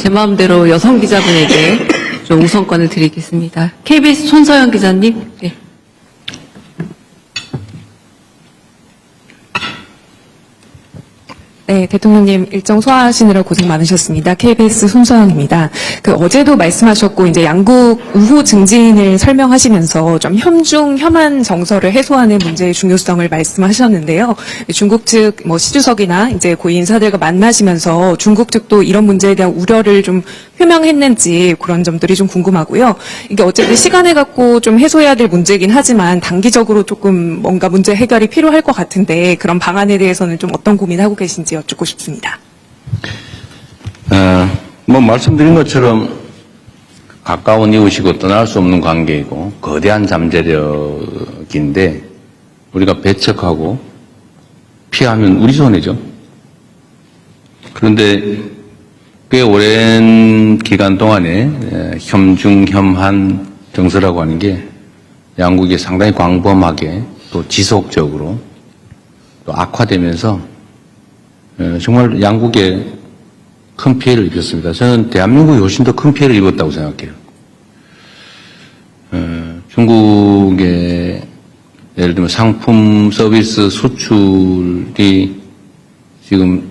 제 마음대로 여성 기자분에게 좀 우선권을 드리겠습니다. KBS 손서영 기자님. 네. 네, 대통령님 일정 소화하시느라 고생 많으셨습니다. KBS 손서영입니다. 어제도 말씀하셨고 이제 양국 우호 증진을 설명하시면서 좀 혐중 혐한 정서를 해소하는 문제의 중요성을 말씀하셨는데요. 중국 측 시 주석이나 이제 고위 인사들과 만나시면서 중국 측도 이런 문제에 대한 우려를 좀 표명했는지 그런 점들이 좀 궁금하고요. 이게 어쨌든 시간을 갖고 좀 해소해야 될 문제이긴 하지만 단기적으로 조금 뭔가 문제 해결이 필요할 것 같은데 그런 방안에 대해서는 좀 어떤 고민하고 계신지 여쭙고 싶습니다. 말씀드린 것처럼 가까운 이웃이고 떠날 수 없는 관계이고 거대한 잠재력인데 우리가 배척하고 피하면 우리 손해죠. 그런데 꽤 오랜 기간 동안에 혐중혐한 정서라고 하는 게 양국이 상당히 광범하게 또 지속적으로 또 악화되면서 정말 양국에 큰 피해를 입혔습니다. 저는 대한민국이 훨씬 더 큰 피해를 입었다고 생각해요. 중국의 예를 들면 상품 서비스 수출이 지금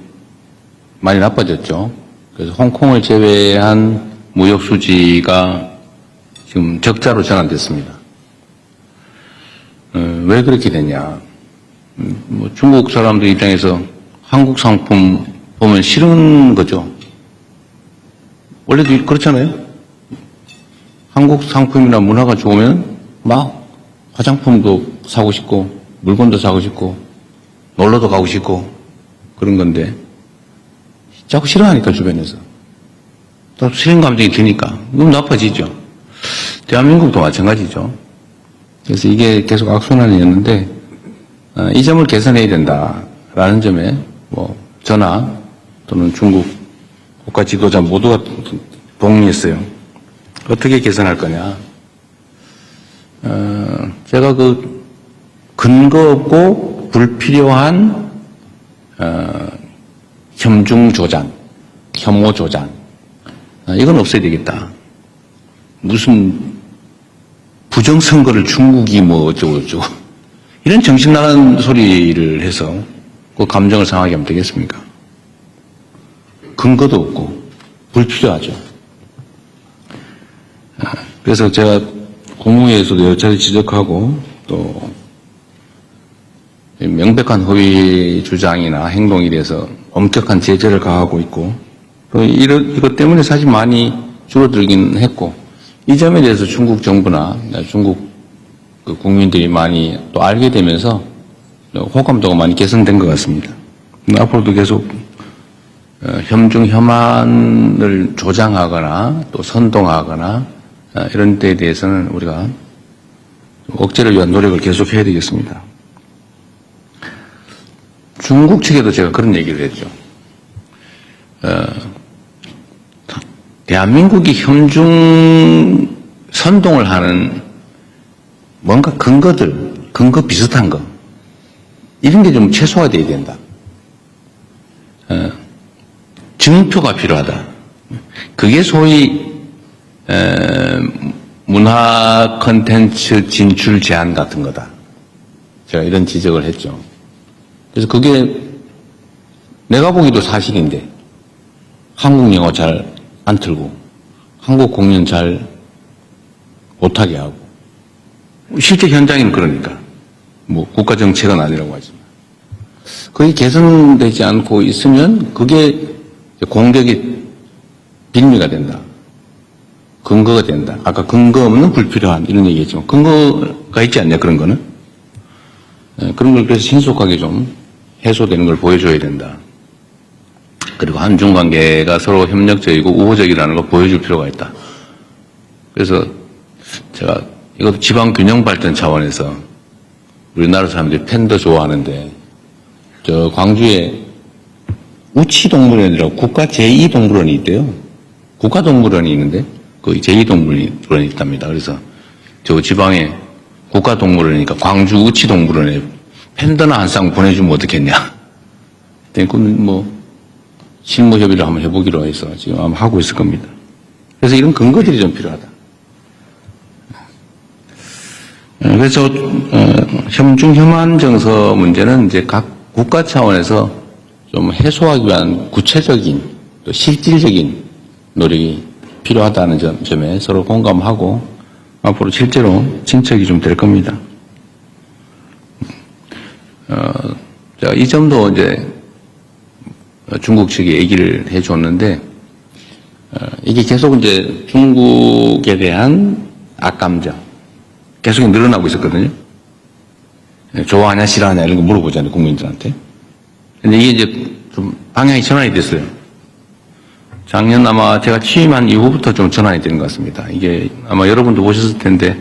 많이 나빠졌죠. 그래서 홍콩을 제외한 무역 수지가 지금 적자로 전환됐습니다. 왜 그렇게 됐냐? 중국 사람들 입장에서 한국 상품 보면 싫은 거죠. 원래도 그렇잖아요. 한국 상품이나 문화가 좋으면 막 화장품도 사고 싶고 물건도 사고 싶고 놀러도 가고 싶고 그런 건데 자꾸 싫어하니까 주변에서 또 싫은 감정이 드니까 너무 나빠지죠. 대한민국도 마찬가지죠. 그래서 이게 계속 악순환이었는데 이 점을 개선해야 된다라는 점에 저나 또는 중국 국가 지도자 모두가 동의했어요. 어떻게 개선할 거냐. 제가 근거 없고 불필요한 혐중 조장, 혐오 조장 이건 없어야 되겠다. 무슨 부정선거를 중국이 어쩌고 이런 정신 나간 소리를 해서 그 감정을 상하게 하면 되겠습니까? 근거도 없고 불필요하죠. 그래서 제가 국무회에서도 여러 차례 지적하고 또 명백한 허위 주장이나 행동에 대해서 엄격한 제재를 가하고 있고 또 이것 때문에 사실 많이 줄어들긴 했고 이 점에 대해서 중국 정부나 중국 국민들이 많이 또 알게 되면서 호감도가 많이 개선된 것 같습니다. 앞으로도 계속 혐중 혐한을 조장하거나 또 선동하거나 이런 데에 대해서는 우리가 억제를 위한 노력을 계속해야 되겠습니다. 중국 측에도 제가 그런 얘기를 했죠. 대한민국이 혐중 선동을 하는 뭔가 근거 비슷한 거 이런 게 좀 최소화돼야 된다. 증표가 필요하다. 그게 소위 문화 콘텐츠 진출 제한 같은 거다. 제가 이런 지적을 했죠. 그래서 그게 내가 보기도 사실인데 한국 영어 잘 안 틀고 한국 공연 잘 못하게 하고 실제 현장에는 그러니까 국가 정책은 아니라고 하지만 그게 개선되지 않고 있으면 그게 공격이 빌미가 된다. 근거가 된다. 아까 근거 없는 불필요한 이런 얘기했지만 근거가 있지 않냐 그런 거는 그런 걸 그래서 신속하게 좀 해소되는 걸 보여줘야 된다. 그리고 한중 관계가 서로 협력적이고 우호적이라는 걸 보여줄 필요가 있다. 그래서 제가 이것도 지방 균형 발전 차원에서 우리나라 사람들이 팬더 좋아하는데 저 광주에 우치동물원이라고 국가 제2동물원이 있대요. 국가동물원이 있는데 그 제2동물원이 있답니다. 그래서 저 지방에 국가동물원이니까 광주 우치동물원에 팬더나 한 쌍 보내주면 어떻겠냐. 그건 실무 협의를 한번 해보기로 해서 지금 아마 하고 있을 겁니다. 그래서 이런 근거들이 좀 필요하다. 그래서 혐중-혐한 정서 문제는 이제 각 국가 차원에서 좀 해소하기 위한 구체적인 또 실질적인 노력이 필요하다는 점에 서로 공감하고 앞으로 실제로 진척이 좀 될 겁니다. 제가 이 점도 이제 중국 측이 얘기를 해줬는데 이게 계속 이제 중국에 대한 악감정 계속 늘어나고 있었거든요. 좋아하냐 싫어하냐 이런 거 물어보잖아요, 국민들한테. 근데 이게 이제 좀 방향이 전환이 됐어요. 작년 아마 제가 취임한 이후부터 좀 전환이 된 것 같습니다. 이게 아마 여러분도 보셨을 텐데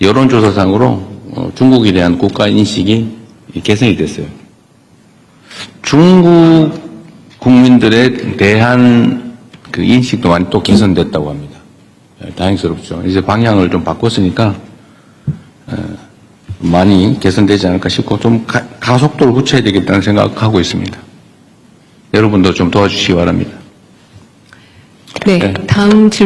여론조사상으로 중국에 대한 국가 인식이 개선이 됐어요. 중국 국민들에 대한 그 인식도 많이 또 개선됐다고 합니다. 다행스럽죠. 이제 방향을 좀 바꿨으니까 많이 개선되지 않을까 싶고 좀 가속도를 붙여야 되겠다는 생각하고 있습니다. 여러분도 좀 도와주시기 바랍니다. 네, 다음 질문.